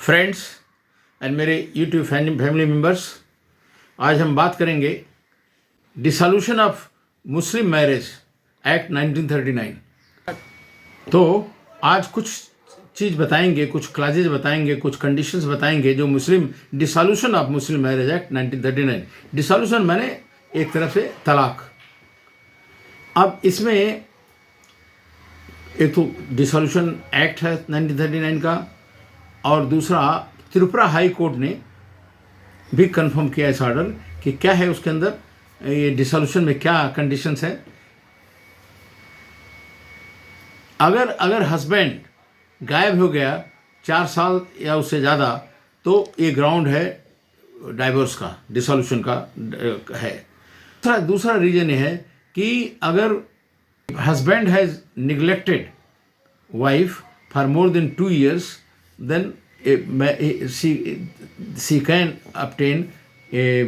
Friends and मेरे YouTube family members, आज हम बात करेंगे dissolution of Muslim marriage act 1939। तो आज कुछ चीज़ बताएंगे, कुछ क्लाजेज बताएंगे, कुछ कंडीशंस बताएंगे जो Muslim dissolution of Muslim marriage act 1939। Dissolution माने एक तरफ से तलाक। अब इसमें एक तो डिसोल्यूशन एक्ट है 1939 का, और दूसरा त्रिपुरा हाई कोर्ट ने भी कंफर्म किया इस ऑर्डर कि क्या है उसके अंदर, ये डिसोल्यूशन में क्या कंडीशंस है। अगर हस्बैंड गायब हो गया 4 साल या उससे ज़्यादा, तो ये ग्राउंड है डाइवोर्स का, डिसोल्यूशन का है। दूसरा रीजन ये है कि अगर husband has neglected wife for more than 2 years, then she can obtain a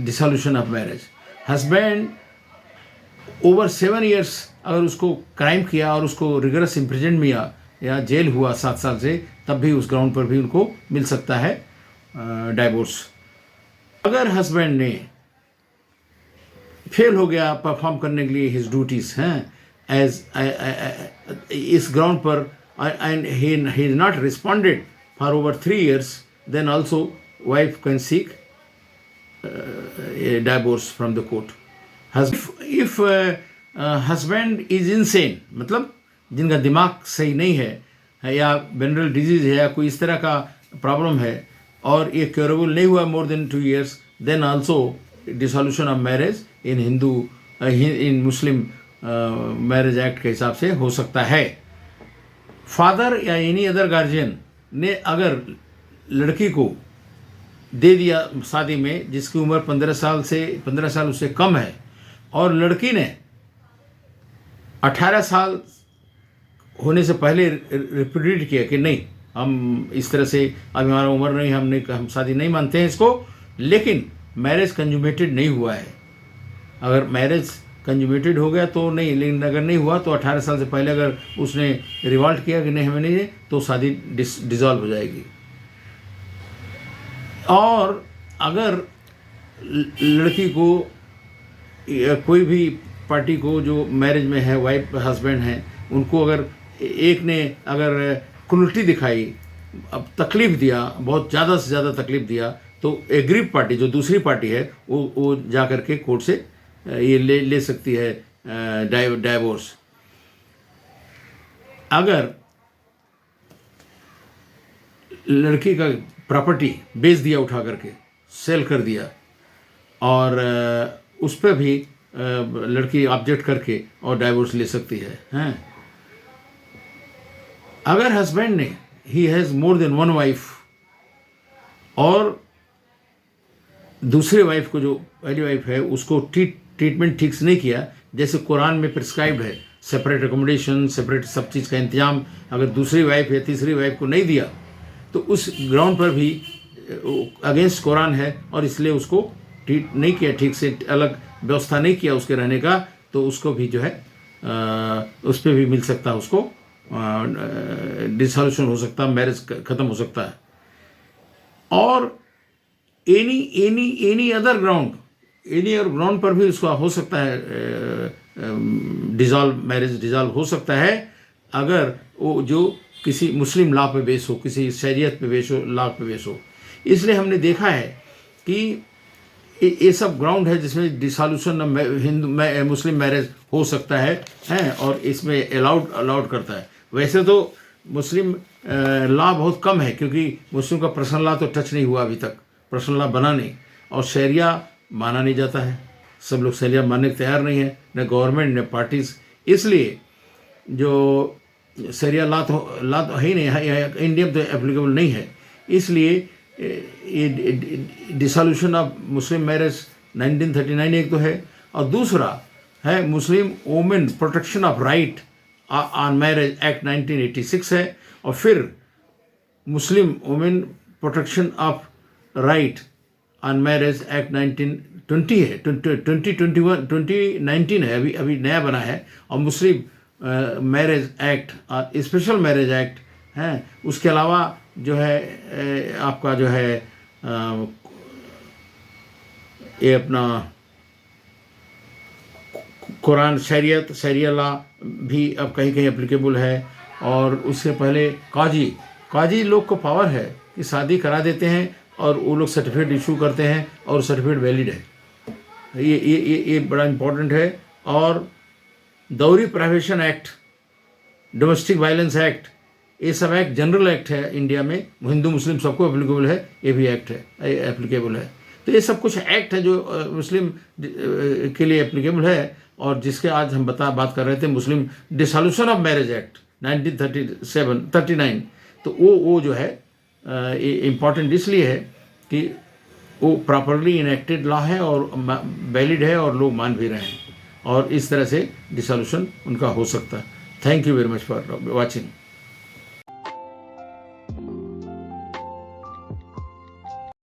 dissolution of marriage. Husband over 7 years अगर उसको क्राइम किया और उसको रिगरस इम्प्रिजन मिला या जेल हुआ 7 साल से, तब भी उस ग्राउंड पर भी उनको मिल सकता है डाइवोर्स। अगर हस्बैंड ने फेल हो गया परफॉर्म करने के लिए हिज ड्यूटीज हैं एज इस ग्राउंड पर, and he is not responded for over 3 years, then also wife can seek a divorce from the court. If husband is insane, मतलब जिनका दिमाग सही नहीं है या वेनरल डिजीज है या कोई इस तरह का प्रॉब्लम है और ये क्योरेबल नहीं हुआ more than 2 years, then also dissolution of marriage in Hindu in Muslim marriage act के हिसाब से हो सकता है। फादर या एनी अदर गार्जियन ने अगर लड़की को दे दिया शादी में जिसकी उम्र 15 साल उससे कम है, और लड़की ने 18 साल होने से पहले रिप्यूडिएट किया कि नहीं, हम इस तरह से अभी हमारा उम्र नहीं, हम शादी नहीं मानते हैं इसको, लेकिन मैरिज कंज्यूमेटेड नहीं हुआ है। अगर मैरिज कंज्यूमेटेड हो गया तो नहीं, लेकिन अगर नहीं हुआ तो 18 साल से पहले अगर उसने रिवॉल्ट किया कि नहीं हमें नहीं है, तो शादी डिसॉल्व हो जाएगी। और अगर लड़की को कोई भी पार्टी को जो मैरिज में है, वाइफ हस्बैंड हैं, उनको अगर एक ने अगर क्रूरटी दिखाई, अब तकलीफ दिया, बहुत ज़्यादा से ज़्यादा तकलीफ दिया, तो एग्रीव पार्टी जो दूसरी पार्टी है वो जा कर के कोर्ट से ये ले सकती है डाइवोर्स। अगर लड़की का प्रॉपर्टी बेच दिया, उठा करके सेल कर दिया, और उस पर भी लड़की ऑब्जेक्ट करके और डाइवोर्स ले सकती है, हैं। अगर हस्बैंड ने he has more than 1 wife और दूसरे वाइफ को, जो पहली वाइफ है, उसको ट्रीटमेंट ठीक से नहीं किया, जैसे कुरान में प्रिस्क्राइब्ड है, सेपरेट एकोमोडेशन, सेपरेट सब चीज़ का इंतजाम अगर दूसरी वाइफ या तीसरी वाइफ को नहीं दिया, तो उस ग्राउंड पर भी अगेंस्ट कुरान है, और इसलिए उसको ट्रीट नहीं किया ठीक से, अलग व्यवस्था नहीं किया उसके रहने का, तो उसको भी जो है उस पर भी मिल सकता है, उसको डिसोल्यूशन हो सकता है, मैरिज ख़त्म हो सकता है। और एनी अदर ग्राउंड पर भी उसका हो सकता है मैरिज डिसॉल्व हो सकता है, अगर वो जो किसी मुस्लिम लॉ पे बेस हो, किसी शरीयत पे बेस हो, लॉ पे बेस हो। इसलिए हमने देखा है कि ये सब ग्राउंड है जिसमें डिसोल्यूशन मुस्लिम मैरिज हो सकता है, हैं, और इसमें अलाउड करता है। वैसे तो मुस्लिम लॉ बहुत कम है, क्योंकि मुस्लिम का पर्सनल लॉ तो टच नहीं हुआ अभी तक, पर्सनल लॉ बना नहीं, और शरिया माना नहीं जाता है, सब लोग शरिया मानने को तैयार नहीं है, न गवर्नमेंट न पार्टीज। इसलिए जो शरिया लॉ तो है ही नहीं, इंडिया में तो एप्लीकेबल नहीं है। इसलिए ये डिसोल्यूशन ऑफ मुस्लिम मैरिज 1939 एक तो है, और दूसरा है Muslim women protection of right on marriage act 1986 है, और फिर Muslim women protection of right on marriage act 1920 है, 2019 है, अभी नया बना है, और मुस्लिम marriage act, special marriage act हैं। उसके अलावा जो है आपका जो है ये अपना कुरान शरिया लॉ भी अब कहीं कहीं एप्लीकेबल है। और उससे पहले काजी लोग को पावर है कि शादी करा देते हैं और वो लोग सर्टिफिकेट इशू करते हैं और सर्टिफिकेट वैलिड है। ये बड़ा इम्पोर्टेंट है। और दौरी privation act, domestic violence act, ये सब एक्ट जनरल एक्ट है इंडिया में, हिंदू मुस्लिम सबको एप्लीकेबल है, ये भी एक्ट है एप्लीकेबल है। तो ये सब कुछ एक्ट है जो मुस्लिम के लिए एप्लीकेबल है। और जिसके आज हम बात कर रहे थे, मुस्लिम डिसोल्यूशन ऑफ मैरिज एक्ट 1939, तो वो जो है इम्पॉर्टेंट इसलिए है कि वो प्रॉपरली इनेक्टेड लॉ है और वैलिड है और लोग मान भी रहे हैं, और इस तरह से डिसोल्यूशन उनका हो सकता है। Thank you very much for watching.